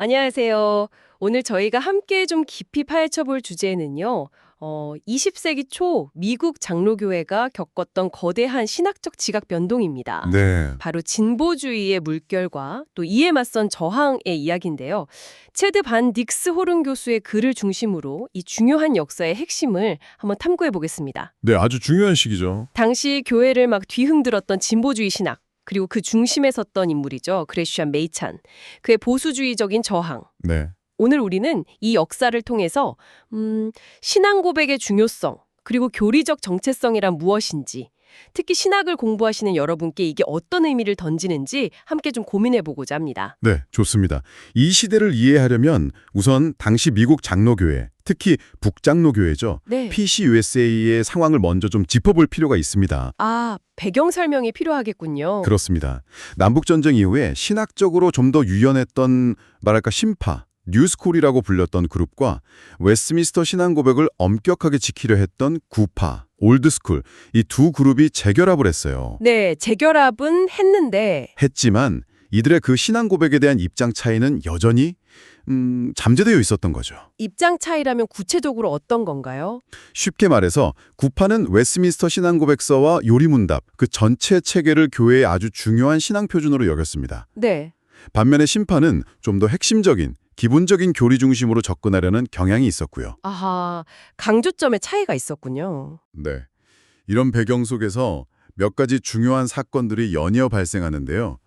안녕하세요. 오늘 저희가 함께 좀 깊이 파헤쳐 볼 주제는요. 20세기 초 미국 장로교회가 겪었던 거대한 신학적 지각 변동입니다. 네. 바로 진보주의의 물결과 또 이에 맞선 저항의 이야기인데요. 체드 반 닉스 호른 교수의 글을 중심으로 이 중요한 역사의 핵심을 한번 탐구해 보겠습니다. 네, 아주 중요한 시기죠. 당시 교회를 막 뒤흔들었던 진보주의 신학, 그리고 그 중심에 섰던 인물이죠. 그레시안 메이찬. 그의 보수주의적인 저항. 네. 오늘 우리는 이 역사를 통해서 신앙 고백의 중요성, 그리고 교리적 정체성이란 무엇인지, 특히 신학을 공부하시는 여러분께 이게 어떤 의미를 던지는지 함께 좀 고민해보고자 합니다. 네, 좋습니다. 이 시대를 이해하려면 우선 당시 미국 장로교회, 특히 북장로교회죠. 네. PCUSA의 상황을 먼저 좀 짚어볼 필요가 있습니다. 아, 배경 설명이 필요하겠군요. 그렇습니다. 남북전쟁 이후에 신학적으로 좀 더 유연했던 말할까 신파, 뉴스쿨이라고 불렸던 그룹과 웨스트민스터 신앙 고백을 엄격하게 지키려 했던 구파, 올드스쿨, 이 두 그룹이 재결합을 했어요. 네, 재결합은 했는데 했지만 이들의 그 신앙 고백에 대한 입장 차이는 여전히 잠재되어 있었던 거죠. 입장 차이라면 구체적으로 어떤 건가요? 쉽게 말해서 구파는 웨스트민스터 신앙 고백서와 요리문답 그 전체 체계를 교회의 아주 중요한 신앙 표준으로 여겼습니다. 네. 반면에 신파는 좀 더 핵심적인 기본적인 교리 중심으로 접근하려는 경향이 있었고요. 아하, 강조점의 차이가 있었군요. 네. 이런 배경 속에서 몇 가지 중요한 사건들이 연이어 발생하는데요.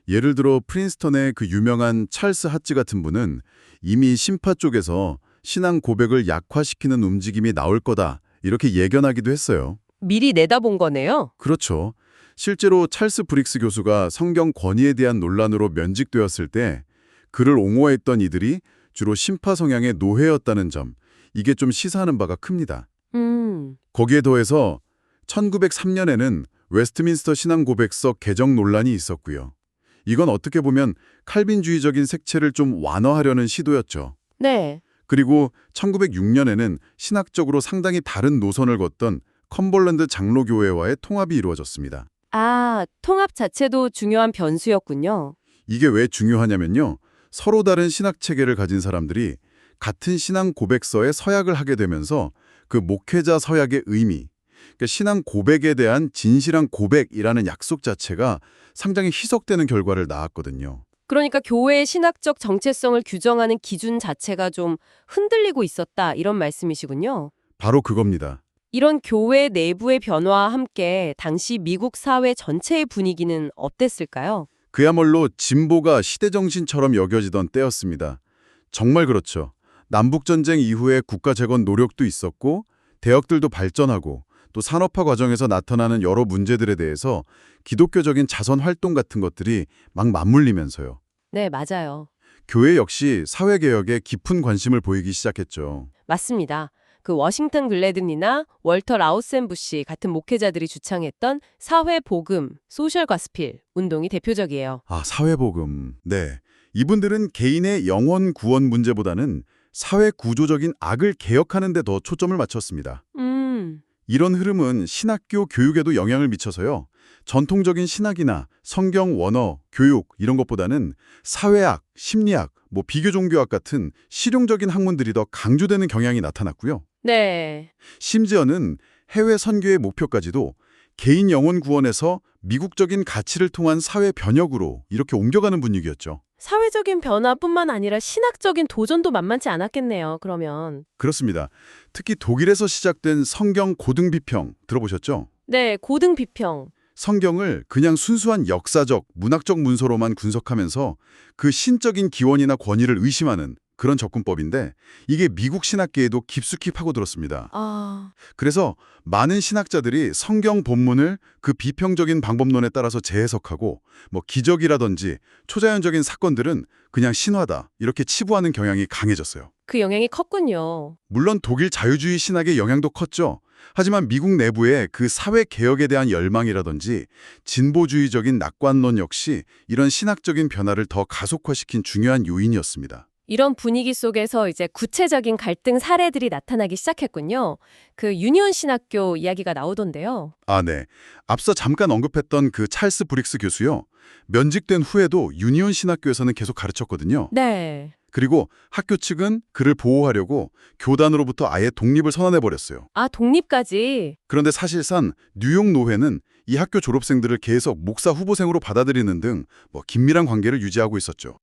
예를 들어 프린스턴의 그 유명한 찰스 하츠 같은 분은 이미 신파 쪽에서 신앙 고백을 약화시키는 움직임이 나올 거다 이렇게 예견하기도 했어요. 미리 내다본 거네요. 그렇죠. 실제로 찰스 브릭스 교수가 성경 권위에 대한 논란으로 면직되었을 때 그를 옹호했던 이들이 주로 신파 성향의 노회였다는 점, 이게 좀 시사하는 바가 큽니다. 거기에 더해서 1903년에는 웨스트민스터 신앙 고백서 개정 논란이 있었고요. 이건 어떻게 보면 칼빈주의적인 색채를 좀 완화하려는 시도였죠. 네. 그리고 1906년에는 신학적으로 상당히 다른 노선을 걷던 컴벌랜드 장로교회와의 통합이 이루어졌습니다. 아, 통합 자체도 중요한 변수였군요. 이게 왜 중요하냐면요. 서로 다른 신학 체계를 가진 사람들이 같은 신앙 고백서에 서약을 하게 되면서 그 목회자 서약의 의미, 그러니까 신앙 고백에 대한 진실한 고백이라는 약속 자체가 상당히 희석되는 결과를 낳았거든요. 그러니까 교회의 신학적 정체성을 규정하는 기준 자체가 좀 흔들리고 있었다, 이런 말씀이시군요. 바로 그겁니다. 이런 교회 내부의 변화와 함께 당시 미국 사회 전체의 분위기는 어땠을까요? 그야말로 진보가 시대정신처럼 여겨지던 때였습니다. 정말 그렇죠. 남북전쟁 이후에 국가 재건 노력도 있었고 대학들도 발전하고 또 산업화 과정에서 나타나는 여러 문제들에 대해서 기독교적인 자선 활동 같은 것들이 막 맞물리면서요. 네, 맞아요. 교회 역시 사회개혁에 깊은 관심을 보이기 시작했죠. 맞습니다. 그 워싱턴 글래든이나 월터 라우센부시 같은 목회자들이 주창했던 사회복음, 소셜 가스필 운동이 대표적이에요. 아, 사회복음. 네. 이분들은 개인의 영혼 구원 문제보다는 사회 구조적인 악을 개혁하는 데 더 초점을 맞췄습니다. 이런 흐름은 신학교 교육에도 영향을 미쳐서요. 전통적인 신학이나 성경 원어, 교육 이런 것보다는 사회학, 심리학, 비교종교학 같은 실용적인 학문들이 더 강조되는 경향이 나타났고요. 네. 심지어는 해외 선교의 목표까지도 개인 영혼 구원에서 미국적인 가치를 통한 사회 변혁으로 이렇게 옮겨가는 분위기였죠. 사회적인 변화뿐만 아니라 신학적인 도전도 만만치 않았겠네요, 그러면. 그렇습니다. 특히 독일에서 시작된 성경 고등 비평 들어보셨죠? 네, 고등 비평. 성경을 그냥 순수한 역사적, 문학적 문서로만 분석하면서 그 신적인 기원이나 권위를 의심하는 그런 접근법인데 이게 미국 신학계에도 깊숙이 파고들었습니다. 그래서 많은 신학자들이 성경 본문을 그 비평적인 방법론에 따라서 재해석하고 기적이라든지 초자연적인 사건들은 그냥 신화다 이렇게 치부하는 경향이 강해졌어요. 그 영향이 컸군요. 물론 독일 자유주의 신학의 영향도 컸죠. 하지만 미국 내부의 그 사회 개혁에 대한 열망이라든지 진보주의적인 낙관론 역시 이런 신학적인 변화를 더 가속화시킨 중요한 요인이었습니다. 이런 분위기 속에서 이제 구체적인 갈등 사례들이 나타나기 시작했군요. 그 유니온 신학교 이야기가 나오던데요. 아, 네. 앞서 잠깐 언급했던 그 찰스 브릭스 교수요. 면직된 후에도 유니온 신학교에서는 계속 가르쳤거든요. 네. 그리고 학교 측은 그를 보호하려고 교단으로부터 아예 독립을 선언해버렸어요. 아, 독립까지. 그런데 사실상 뉴욕 노회는 이 학교 졸업생들을 계속 목사 후보생으로 받아들이는 등 긴밀한 관계를 유지하고 있었죠.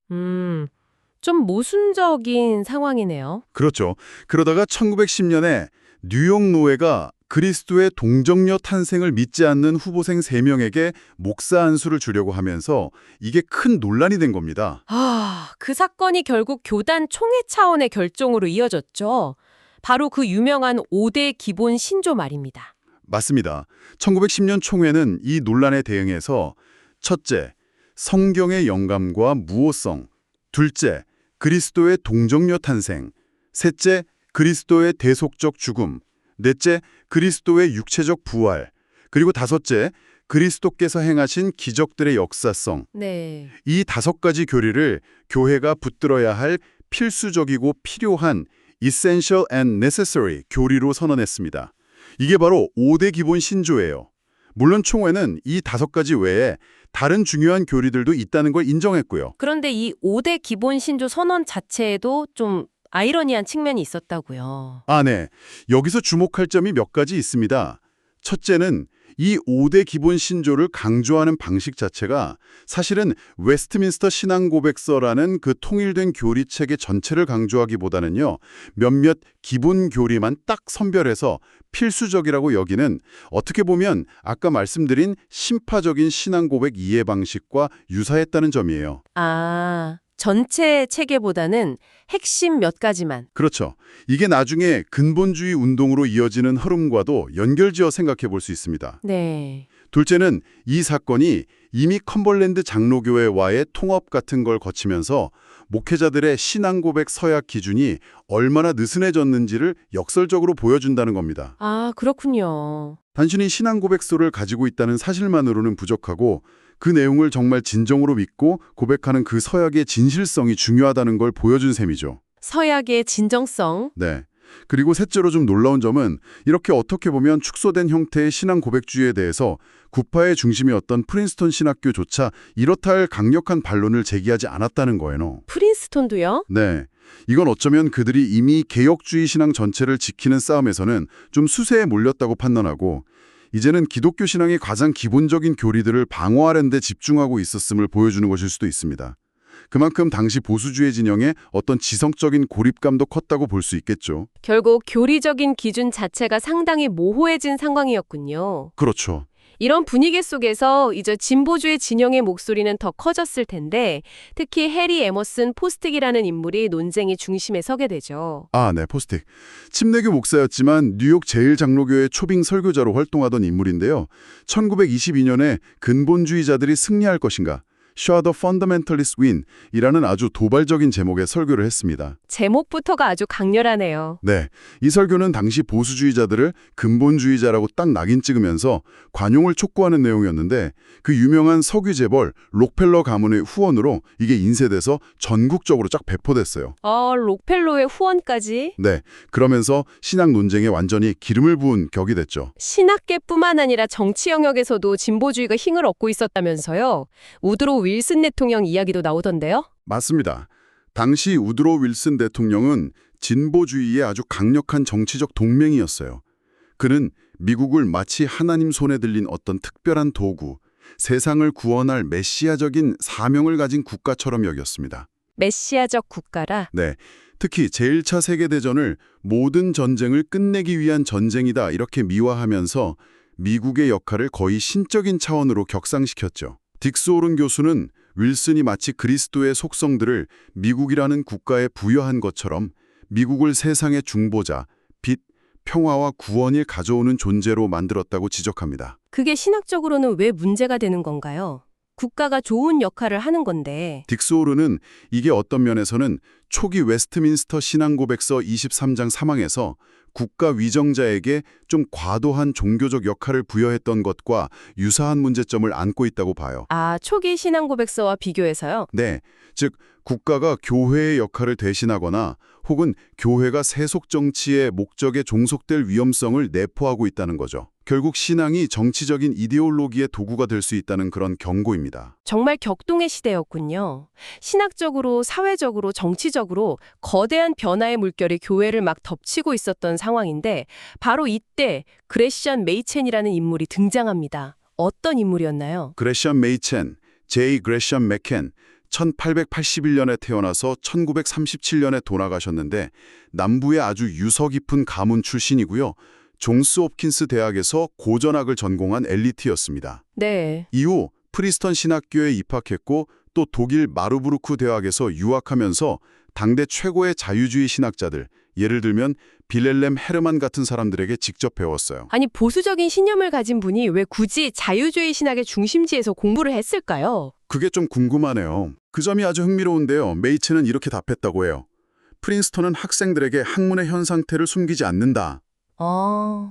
좀 모순적인 상황이네요. 그렇죠. 그러다가 1910년에 뉴욕 노회가 그리스도의 동정녀 탄생을 믿지 않는 후보생 3명에게 목사 안수를 주려고 하면서 이게 큰 논란이 된 겁니다. 아, 그 사건이 결국 교단 총회 차원의 결정으로 이어졌죠. 바로 그 유명한 5대 기본 신조 말입니다. 맞습니다. 1910년 총회는 이 논란에 대응해서 첫째, 성경의 영감과 무오성, 둘째, 그리스도의 동정녀 탄생, 셋째, 그리스도의 대속적 죽음, 넷째, 그리스도의 육체적 부활, 그리고 다섯째, 그리스도께서 행하신 기적들의 역사성. 네. 이 5가지 교리를 교회가 붙들어야 할 필수적이고 필요한 essential and necessary 교리로 선언했습니다. 이게 바로 5대 기본 신조예요. 물론 총회는 이 5가지 외에 다른 중요한 교리들도 있다는 걸 인정했고요. 그런데 이 5대 기본 신조 선언 자체에도 좀 아이러니한 측면이 있었다고요. 아, 네. 여기서 주목할 점이 몇 가지 있습니다. 첫째는 이 5대 기본 신조를 강조하는 방식 자체가 사실은 웨스트민스터 신앙고백서라는 그 통일된 교리체계 전체를 강조하기보다는요, 몇몇 기본 교리만 딱 선별해서 필수적이라고 여기는 어떻게 보면 아까 말씀드린 심파적인 신앙고백 이해 방식과 유사했다는 점이에요. 아, 전체 체계보다는 핵심 몇 가지만. 그렇죠. 이게 나중에 근본주의 운동으로 이어지는 흐름과도 연결지어 생각해 볼 수 있습니다. 네. 둘째는 이 사건이 이미 컴벌랜드 장로교회와의 통합 같은 걸 거치면서 목회자들의 신앙고백 서약 기준이 얼마나 느슨해졌는지를 역설적으로 보여준다는 겁니다. 아, 그렇군요. 단순히 신앙고백서를 가지고 있다는 사실만으로는 부족하고 그 내용을 정말 진정으로 믿고 고백하는 그 서약의 진실성이 중요하다는 걸 보여준 셈이죠. 서약의 진정성. 네. 그리고 셋째로 좀 놀라운 점은 이렇게 어떻게 보면 축소된 형태의 신앙 고백주의에 대해서 구파의 중심이었던 프린스턴 신학교조차 이렇다 할 강력한 반론을 제기하지 않았다는 거예요. 프린스톤도요? 네. 이건 어쩌면 그들이 이미 개혁주의 신앙 전체를 지키는 싸움에서는 좀 수세에 몰렸다고 판단하고 이제는 기독교 신앙의 가장 기본적인 교리들을 방어하는 데 집중하고 있었음을 보여주는 것일 수도 있습니다. 그만큼 당시 보수주의 진영의 어떤 지성적인 고립감도 컸다고 볼 수 있겠죠. 결국 교리적인 기준 자체가 상당히 모호해진 상황이었군요. 그렇죠. 이런 분위기 속에서 이제 진보주의 진영의 목소리는 더 커졌을 텐데 특히 해리 에머슨 포스틱이라는 인물이 논쟁의 중심에 서게 되죠. 아, 네, 포스틱. 침례교 목사였지만 뉴욕 제1장로교회 초빙 설교자로 활동하던 인물인데요. 1922년에 근본주의자들이 승리할 것인가? Shall the Fundamentalists Win? 이라는 아주 도발적인 제목의 설교를 했습니다. 제목부터가 아주 강렬하네요. 네, 이 설교는 당시 보수주의자들을 근본주의자라고 딱 낙인 찍으면서 관용을 촉구하는 내용이었는데 그 유명한 석유 재벌 록펠러 가문의 후원으로 이게 인쇄돼서 전국적으로 쫙 배포됐어요. 록펠러의 후원까지? 네, 그러면서 신학 논쟁에 완전히 기름을 부은 격이 됐죠. 신학계뿐만 아니라 정치 영역에서도 진보주의가 힘을 얻고 있었다면서요. 우드로 윌슨 대통령 이야기도 나오던데요. 맞습니다. 당시 우드로 윌슨 대통령은 진보주의의 아주 강력한 정치적 동맹이었어요. 그는 미국을 마치 하나님 손에 들린 어떤 특별한 도구, 세상을 구원할 메시아적인 사명을 가진 국가처럼 여겼습니다. 메시아적 국가라. 네, 특히 제1차 세계대전을 모든 전쟁을 끝내기 위한 전쟁이다 이렇게 미화하면서 미국의 역할을 거의 신적인 차원으로 격상시켰죠. 딕스 오른 교수는 윌슨이 마치 그리스도의 속성들을 미국이라는 국가에 부여한 것처럼 미국을 세상의 중보자, 빛, 평화와 구원을 가져오는 존재로 만들었다고 지적합니다. 그게 신학적으로는 왜 문제가 되는 건가요? 국가가 좋은 역할을 하는 건데. 딕스 오른은 이게 어떤 면에서는 초기 웨스트민스터 신앙고백서 23장 3항에서 국가 위정자에게 좀 과도한 종교적 역할을 부여했던 것과 유사한 문제점을 안고 있다고 봐요. 아, 초기 신앙 고백서와 비교해서요? 네, 즉 국가가 교회의 역할을 대신하거나 혹은 교회가 세속 정치의 목적에 종속될 위험성을 내포하고 있다는 거죠. 결국 신앙이 정치적인 이데올로기의 도구가 될 수 있다는 그런 경고입니다. 정말 격동의 시대였군요. 신학적으로, 사회적으로, 정치적으로 거대한 변화의 물결이 교회를 막 덮치고 있었던 상황인데 바로 이때 그레시안 메이첸이라는 인물이 등장합니다. 어떤 인물이었나요? 그레시안 메이첸, 제이 그레시안 맥켄, 1881년에 태어나서 1937년에 돌아가셨는데 남부의 아주 유서 깊은 가문 출신이고요. 존스 홉킨스 대학에서 고전학을 전공한 엘리트였습니다. 네. 이후 프리스턴 신학교에 입학했고 또 독일 마르부르크 대학에서 유학하면서 당대 최고의 자유주의 신학자들, 예를 들면 빌헬렘 헤르만 같은 사람들에게 직접 배웠어요. 아니, 보수적인 신념을 가진 분이 왜 굳이 자유주의 신학의 중심지에서 공부를 했을까요? 그게 좀 궁금하네요. 그 점이 아주 흥미로운데요. 메이츠는 이렇게 답했다고 해요. 프린스턴은 학생들에게 학문의 현 상태를 숨기지 않는다.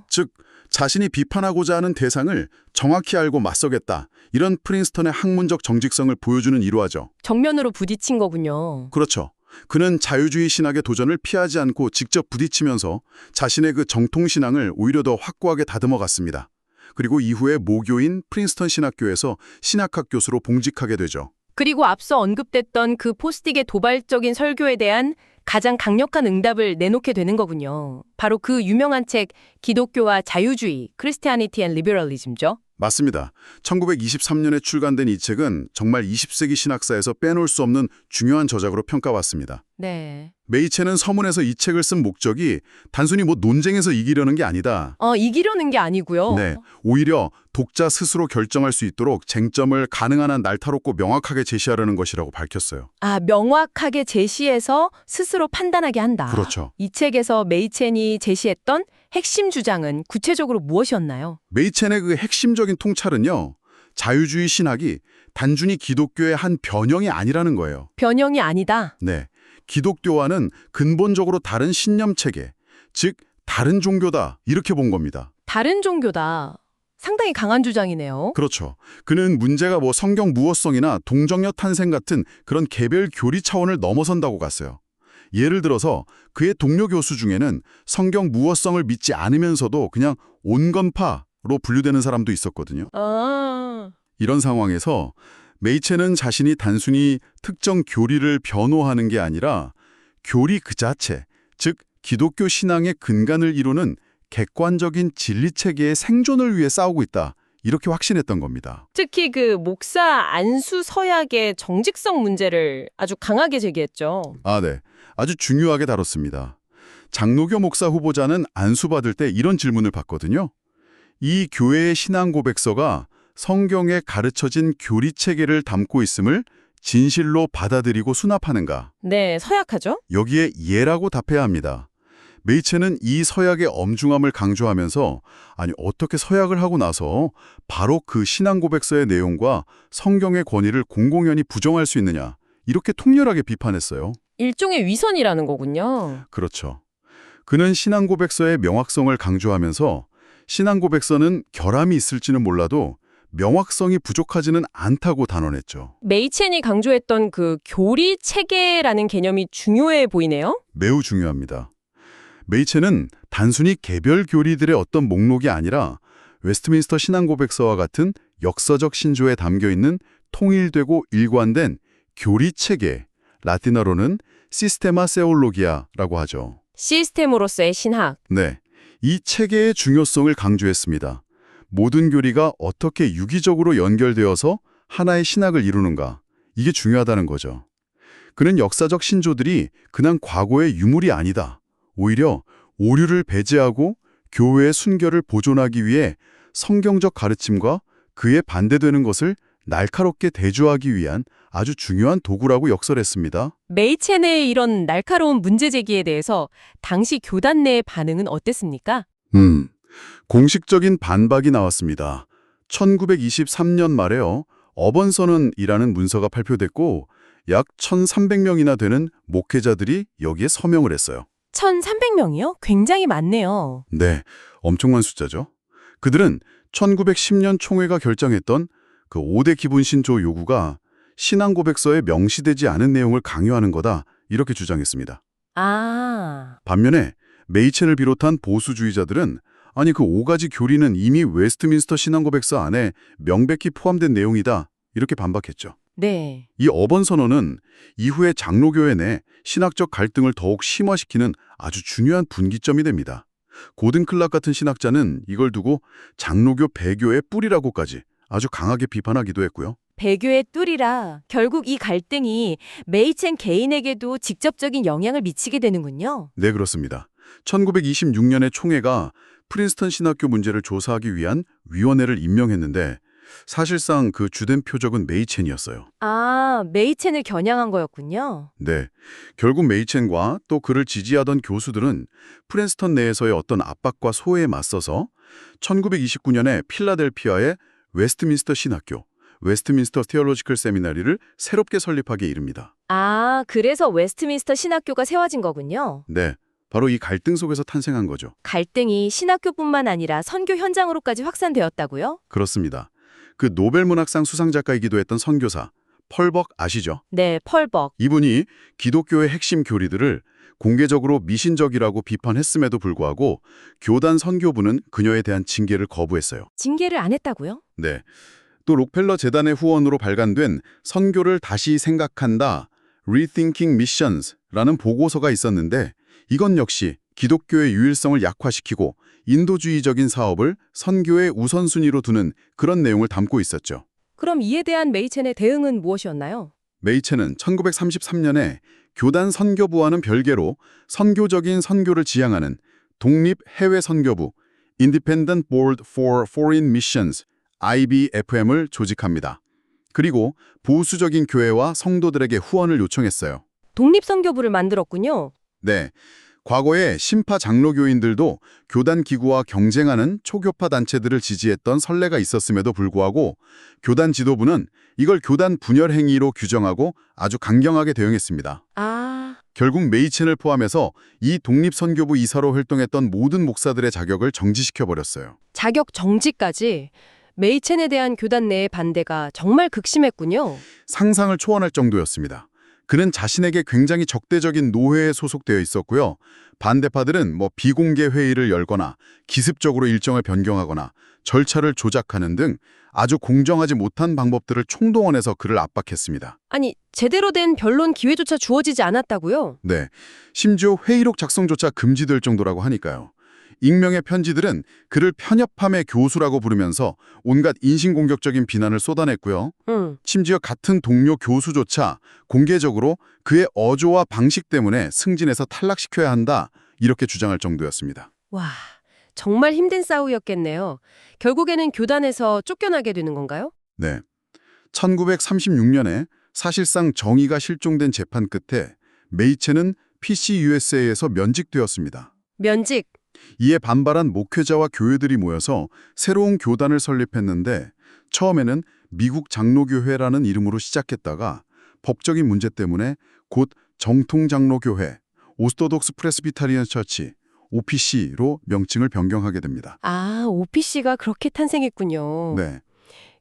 즉, 자신이 비판하고자 하는 대상을 정확히 알고 맞서겠다. 이런 프린스턴의 학문적 정직성을 보여주는 일화죠. 정면으로 부딪힌 거군요. 그렇죠. 그는 자유주의 신학의 도전을 피하지 않고 직접 부딪히면서 자신의 그 정통신앙을 오히려 더 확고하게 다듬어 갔습니다. 그리고 이후에 모교인 프린스턴 신학교에서 신학학 교수로 봉직하게 되죠. 그리고 앞서 언급됐던 그 포스틱의 도발적인 설교에 대한 가장 강력한 응답을 내놓게 되는 거군요. 바로 그 유명한 책 기독교와 자유주의, Christianity and Liberalism죠. 맞습니다. 1923년에 출간된 이 책은 정말 20세기 신학사에서 빼놓을 수 없는 중요한 저작으로 평가받습니다. 네. 메이첸은 서문에서 이 책을 쓴 목적이 단순히 논쟁에서 이기려는 게 아니다. 이기려는 게 아니고요. 네, 오히려 독자 스스로 결정할 수 있도록 쟁점을 가능한 한 날카롭고 명확하게 제시하려는 것이라고 밝혔어요. 아, 명확하게 제시해서 스스로 판단하게 한다. 그렇죠. 이 책에서 메이첸이 제시했던 핵심 주장은 구체적으로 무엇이었나요? 메이첸의 그 핵심적인 통찰은요, 자유주의 신학이 단순히 기독교의 한 변형이 아니라는 거예요. 변형이 아니다. 네, 기독교와는 근본적으로 다른 신념 체계, 즉 다른 종교다 이렇게 본 겁니다. 다른 종교다. 상당히 강한 주장이네요. 그렇죠. 그는 문제가 성경 무어성이나 동정녀 탄생 같은 그런 개별 교리 차원을 넘어선다고 갔어요. 예를 들어서 그의 동료 교수 중에는 성경 무어성을 믿지 않으면서도 그냥 온건파로 분류되는 사람도 있었거든요. 이런 상황에서 메이첸은 자신이 단순히 특정 교리를 변호하는 게 아니라 교리 그 자체, 즉 기독교 신앙의 근간을 이루는 객관적인 진리체계의 생존을 위해 싸우고 있다. 이렇게 확신했던 겁니다. 특히 그 목사 안수 서약의 정직성 문제를 아주 강하게 제기했죠. 아, 네. 아주 중요하게 다뤘습니다. 장로교 목사 후보자는 안수받을 때 이런 질문을 받거든요. 이 교회의 신앙 고백서가 성경에 가르쳐진 교리 체계를 담고 있음을 진실로 받아들이고 수납하는가? 네, 서약하죠. 여기에 예라고 답해야 합니다. 메이첸은 이 서약의 엄중함을 강조하면서 아니 어떻게 서약을 하고 나서 바로 그 신앙 고백서의 내용과 성경의 권위를 공공연히 부정할 수 있느냐 이렇게 통렬하게 비판했어요. 일종의 위선이라는 거군요. 그렇죠. 그는 신앙 고백서의 명확성을 강조하면서 신앙 고백서는 결함이 있을지는 몰라도 명확성이 부족하지는 않다고 단언했죠. 메이첸이 강조했던 그 교리 체계라는 개념이 중요해 보이네요. 매우 중요합니다. 메이첸은 단순히 개별 교리들의 어떤 목록이 아니라 웨스트민스터 신앙고백서와 같은 역사적 신조에 담겨있는 통일되고 일관된 교리 체계, 라틴어로는 시스테마 세올로기아라고 하죠. 시스템으로서의 신학. 네, 이 체계의 중요성을 강조했습니다. 모든 교리가 어떻게 유기적으로 연결되어서 하나의 신학을 이루는가, 이게 중요하다는 거죠. 그는 역사적 신조들이 그냥 과거의 유물이 아니다. 오히려 오류를 배제하고 교회의 순결을 보존하기 위해 성경적 가르침과 그에 반대되는 것을 날카롭게 대조하기 위한 아주 중요한 도구라고 역설했습니다. 메이첸의 이런 날카로운 문제 제기에 대해서 당시 교단 내의 반응은 어땠습니까? 공식적인 반박이 나왔습니다. 1923년 말에요. 어번선언이라는 문서가 발표됐고 약 1,300명이나 되는 목회자들이 여기에 서명을 했어요. 1,300명이요? 굉장히 많네요. 네, 엄청난 숫자죠. 그들은 1910년 총회가 결정했던 그 5대 기본 신조 요구가 신앙 고백서에 명시되지 않은 내용을 강요하는 거다 이렇게 주장했습니다. 아, 반면에 메이첸을 비롯한 보수주의자들은 아니 그 5가지 교리는 이미 웨스트민스터 신앙 고백서 안에 명백히 포함된 내용이다 이렇게 반박했죠. 네. 이 어번 선언은 이후에 장로교회 내 신학적 갈등을 더욱 심화시키는 아주 중요한 분기점이 됩니다. 고든 클락 같은 신학자는 이걸 두고 장로교 배교의 뿌리라고까지 아주 강하게 비판하기도 했고요. 배교의 뚫이라 결국 이 갈등이 메이첸 개인에게도 직접적인 영향을 미치게 되는군요. 네, 그렇습니다. 1926년에 총회가 프린스턴 신학교 문제를 조사하기 위한 위원회를 임명했는데 사실상 그 주된 표적은 메이첸이었어요. 아, 메이첸을 겨냥한 거였군요. 네, 결국 메이첸과 또 그를 지지하던 교수들은 프린스턴 내에서의 어떤 압박과 소외에 맞서서 1929년에 필라델피아의 웨스트민스터 신학교, 웨스트민스터 티올로지컬 세미나리를 새롭게 설립하게 이릅니다. 아, 그래서 웨스트민스터 신학교가 세워진 거군요. 네, 바로 이 갈등 속에서 탄생한 거죠. 갈등이 신학교뿐만 아니라 선교 현장으로까지 확산되었다고요? 그렇습니다. 그 노벨문학상 수상작가이기도 했던 선교사 펄벅 아시죠? 네, 펄벅. 이분이 기독교의 핵심 교리들을 공개적으로 미신적이라고 비판했음에도 불구하고 교단 선교부는 그녀에 대한 징계를 거부했어요. 징계를 안 했다고요? 네. 또 록펠러 재단의 후원으로 발간된 선교를 다시 생각한다, Rethinking Missions라는 보고서가 있었는데 이건 역시 기독교의 유일성을 약화시키고 인도주의적인 사업을 선교의 우선순위로 두는 그런 내용을 담고 있었죠. 그럼 이에 대한 메이첸의 대응은 무엇이었나요? 메이첸은 1933년에 교단 선교부와는 별개로 선교적인 선교를 지향하는 독립 해외 선교부 Independent Board for Foreign Missions IBFM을 조직합니다. 그리고 보수적인 교회와 성도들에게 후원을 요청했어요. 독립선교부를 만들었군요. 네, 과거에 신파 장로교인들도 교단 기구와 경쟁하는 초교파 단체들을 지지했던 선례가 있었음에도 불구하고 교단 지도부는 이걸 교단 분열 행위로 규정하고 아주 강경하게 대응했습니다. 아, 결국 메이첸을 포함해서 이 독립선교부 이사로 활동했던 모든 목사들의 자격을 정지시켜버렸어요. 자격 정지까지. 메이첸에 대한 교단 내의 반대가 정말 극심했군요. 상상을 초월할 정도였습니다. 그는 자신에게 굉장히 적대적인 노회에 소속되어 있었고요. 반대파들은 비공개 회의를 열거나 기습적으로 일정을 변경하거나 절차를 조작하는 등 아주 공정하지 못한 방법들을 총동원해서 그를 압박했습니다. 아니, 제대로 된 변론 기회조차 주어지지 않았다고요? 네, 심지어 회의록 작성조차 금지될 정도라고 하니까요. 익명의 편지들은 그를 편협함의 교수라고 부르면서 온갖 인신공격적인 비난을 쏟아냈고요. 심지어 같은 동료 교수조차 공개적으로 그의 어조와 방식 때문에 승진해서 탈락시켜야 한다 이렇게 주장할 정도였습니다. 와, 정말 힘든 싸움이었겠네요. 결국에는 교단에서 쫓겨나게 되는 건가요? 네, 1936년에 사실상 정의가 실종된 재판 끝에 메이첸은 PCUSA에서 면직되었습니다. 면직. 이에 반발한 목회자와 교회들이 모여서 새로운 교단을 설립했는데 처음에는 미국 장로교회라는 이름으로 시작했다가 법적인 문제 때문에 곧 정통장로교회, 오스토독스 프레스비타리안 처치, OPC로 명칭을 변경하게 됩니다. 아, OPC가 그렇게 탄생했군요. 네,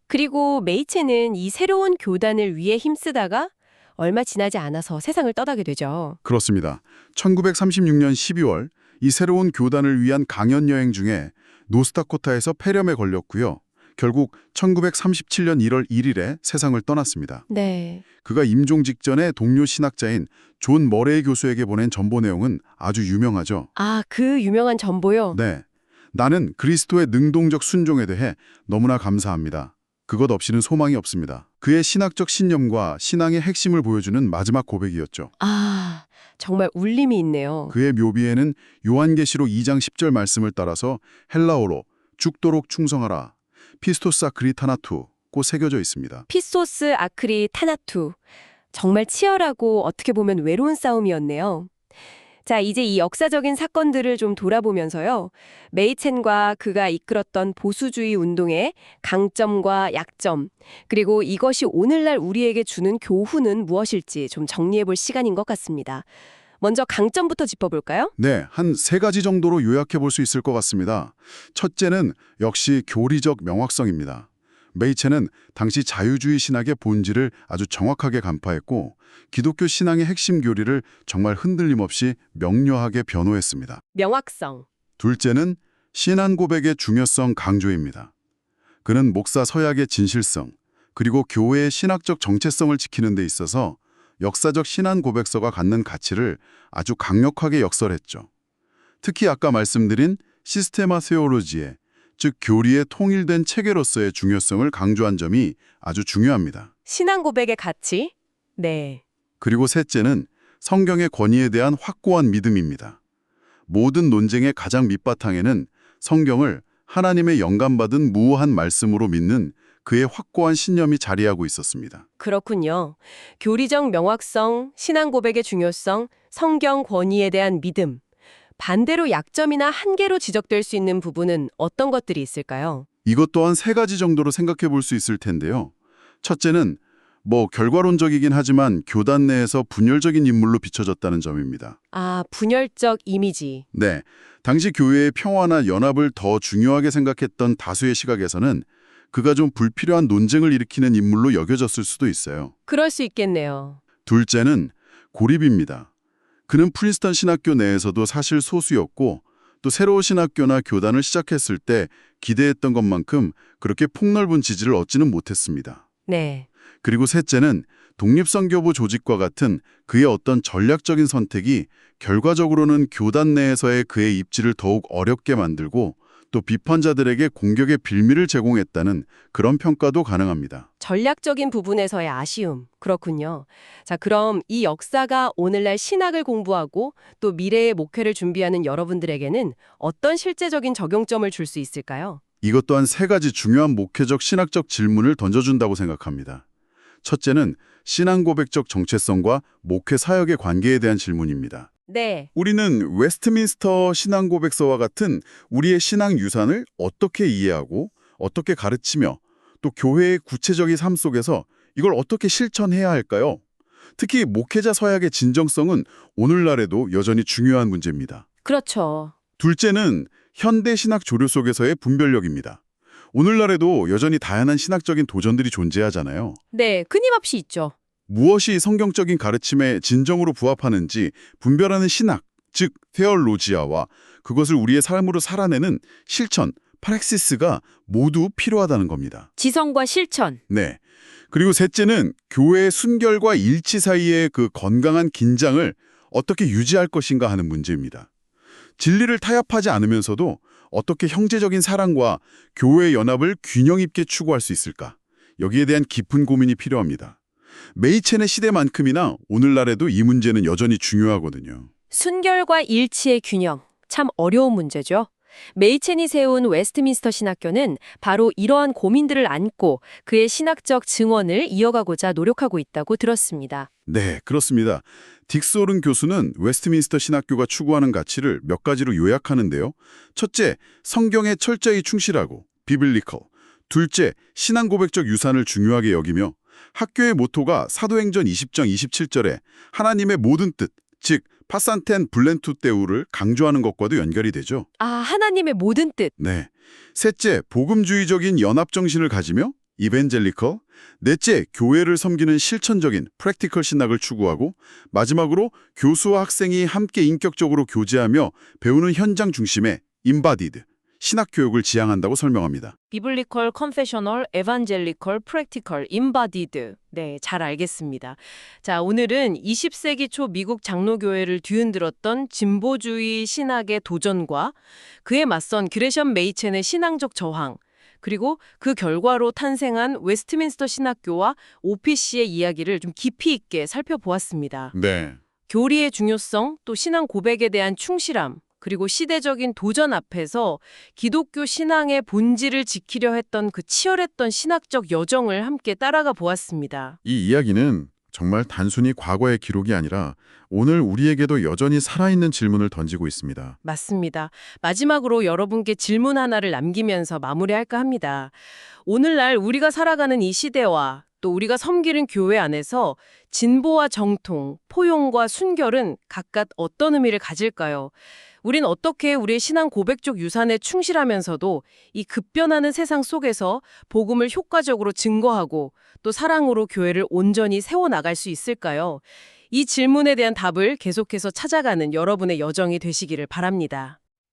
그리고 메이첸은 이 새로운 교단을 위해 힘쓰다가 얼마 지나지 않아서 세상을 떠나게 되죠. 그렇습니다. 1936년 12월 이 새로운 교단을 위한 강연 여행 중에 노스다코타에서 폐렴에 걸렸고요. 결국 1937년 1월 1일에 세상을 떠났습니다. 네. 그가 임종 직전에 동료 신학자인 존 머레이 교수에게 보낸 전보 내용은 아주 유명하죠. 아, 그 유명한 전보요? 네, 나는 그리스도의 능동적 순종에 대해 너무나 감사합니다. 그것 없이는 소망이 없습니다. 그의 신학적 신념과 신앙의 핵심을 보여주는 마지막 고백이었죠. 아, 정말 울림이 있네요. 그의 묘비에는 요한계시록 2장 10절 말씀을 따라서 헬라어로 죽도록 충성하라, 피스토스 아크리타나투고 새겨져 있습니다. 피소스 아크리 타나투. 정말 치열하고 어떻게 보면 외로운 싸움이었네요. 자, 이제 이 역사적인 사건들을 좀 돌아보면서요. 메이첸과 그가 이끌었던 보수주의 운동의 강점과 약점, 그리고 이것이 오늘날 우리에게 주는 교훈은 무엇일지 좀 정리해 볼 시간인 것 같습니다. 먼저 강점부터 짚어볼까요? 네, 한 세 가지 정도로 요약해 볼 수 있을 것 같습니다. 첫째는 역시 교리적 명확성입니다. 메이체는 당시 자유주의 신학의 본질을 아주 정확하게 간파했고 기독교 신앙의 핵심 교리를 정말 흔들림 없이 명료하게 변호했습니다. 명확성. 둘째는 신앙 고백의 중요성 강조입니다. 그는 목사 서약의 진실성, 그리고 교회의 신학적 정체성을 지키는 데 있어서 역사적 신앙 고백서가 갖는 가치를 아주 강력하게 역설했죠. 특히 아까 말씀드린 시스테마 세올로지의, 즉 교리의 통일된 체계로서의 중요성을 강조한 점이 아주 중요합니다. 신앙 고백의 가치? 네. 그리고 셋째는 성경의 권위에 대한 확고한 믿음입니다. 모든 논쟁의 가장 밑바탕에는 성경을 하나님의 영감받은 무오한 말씀으로 믿는 그의 확고한 신념이 자리하고 있었습니다. 그렇군요. 교리적 명확성, 신앙 고백의 중요성, 성경 권위에 대한 믿음. 반대로 약점이나 한계로 지적될 수 있는 부분은 어떤 것들이 있을까요? 이것 또한 세 가지 정도로 생각해 볼 수 있을 텐데요. 첫째는 결과론적이긴 하지만 교단 내에서 분열적인 인물로 비춰졌다는 점입니다. 아, 분열적 이미지. 네, 당시 교회의 평화나 연합을 더 중요하게 생각했던 다수의 시각에서는 그가 좀 불필요한 논쟁을 일으키는 인물로 여겨졌을 수도 있어요. 그럴 수 있겠네요. 둘째는 고립입니다. 그는 프린스턴 신학교 내에서도 사실 소수였고 또 새로운 신학교나 교단을 시작했을 때 기대했던 것만큼 그렇게 폭넓은 지지를 얻지는 못했습니다. 네. 그리고 셋째는 독립선교부 조직과 같은 그의 어떤 전략적인 선택이 결과적으로는 교단 내에서의 그의 입지를 더욱 어렵게 만들고 또 비판자들에게 공격의 빌미를 제공했다는 그런 평가도 가능합니다. 전략적인 부분에서의 아쉬움. 그렇군요. 자, 그럼 이 역사가 오늘날 신학을 공부하고 또 미래의 목회를 준비하는 여러분들에게는 어떤 실제적인 적용점을 줄 수 있을까요? 이것 또한 세 가지 중요한 목회적 신학적 질문을 던져준다고 생각합니다. 첫째는 신앙 고백적 정체성과 목회 사역의 관계에 대한 질문입니다. 네. 우리는 웨스트민스터 신앙 고백서와 같은 우리의 신앙 유산을 어떻게 이해하고 어떻게 가르치며 또 교회의 구체적인 삶 속에서 이걸 어떻게 실천해야 할까요? 특히 목회자 서약의 진정성은 오늘날에도 여전히 중요한 문제입니다. 그렇죠. 둘째는 현대 신학 조류 속에서의 분별력입니다. 오늘날에도 여전히 다양한 신학적인 도전들이 존재하잖아요. 네, 끊임없이 있죠. 무엇이 성경적인 가르침에 진정으로 부합하는지 분별하는 신학, 즉 테올로지아와 그것을 우리의 삶으로 살아내는 실천, 파렉시스가 모두 필요하다는 겁니다. 지성과 실천. 네. 그리고 셋째는 교회의 순결과 일치 사이의 그 건강한 긴장을 어떻게 유지할 것인가 하는 문제입니다. 진리를 타협하지 않으면서도 어떻게 형제적인 사랑과 교회의 연합을 균형 있게 추구할 수 있을까? 여기에 대한 깊은 고민이 필요합니다. 메이첸의 시대만큼이나 오늘날에도 이 문제는 여전히 중요하거든요. 순결과 일치의 균형. 참 어려운 문제죠. 메이첸이 세운 웨스트민스터 신학교는 바로 이러한 고민들을 안고 그의 신학적 증언을 이어가고자 노력하고 있다고 들었습니다. 네, 그렇습니다. 딕소른 교수는 웨스트민스터 신학교가 추구하는 가치를 몇 가지로 요약하는데요. 첫째, 성경에 철저히 충실하고 비블리컬. 둘째, 신앙 고백적 유산을 중요하게 여기며 학교의 모토가 사도행전 20장 27절에 하나님의 모든 뜻, 즉 파산텐 블렌투 때우를 강조하는 것과도 연결이 되죠. 아, 하나님의 모든 뜻. 네. 셋째, 복음주의적인 연합 정신을 가지며 이벤젤리컬. 넷째, 교회를 섬기는 실천적인 프랙티컬 신학을 추구하고 마지막으로 교수와 학생이 함께 인격적으로 교제하며 배우는 현장 중심의 임바디드 신학 교육을 지향한다고 설명합니다. 비블리컬, 컨페셔널, 에반젤리컬, 프랙티컬, 임바디드. 네, 잘 알겠습니다. 자, 오늘은 20세기 초 미국 장로교회를 뒤흔들었던 진보주의 신학의 도전과 그에 맞선 그레션 메이첸의 신앙적 저항, 그리고 그 결과로 탄생한 웨스트민스터 신학교와 OPC의 이야기를 좀 깊이 있게 살펴보았습니다. 네. 교리의 중요성, 또 신앙 고백에 대한 충실함, 그리고 시대적인 도전 앞에서 기독교 신앙의 본질을 지키려 했던 그 치열했던 신학적 여정을 함께 따라가 보았습니다. 이 이야기는 정말 단순히 과거의 기록이 아니라 오늘 우리에게도 여전히 살아있는 질문을 던지고 있습니다. 맞습니다. 마지막으로 여러분께 질문 하나를 남기면서 마무리할까 합니다. 오늘날 우리가 살아가는 이 시대와 또 우리가 섬기는 교회 안에서 진보와 정통, 포용과 순결은 각각 어떤 의미를 가질까요? 우린 어떻게 우리의 신앙 고백적 유산에 충실하면서도 이 급변하는 세상 속에서 복음을 효과적으로 증거하고 또 사랑으로 교회를 온전히 세워나갈 수 있을까요? 이 질문에 대한 답을 계속해서 찾아가는 여러분의 여정이 되시기를 바랍니다.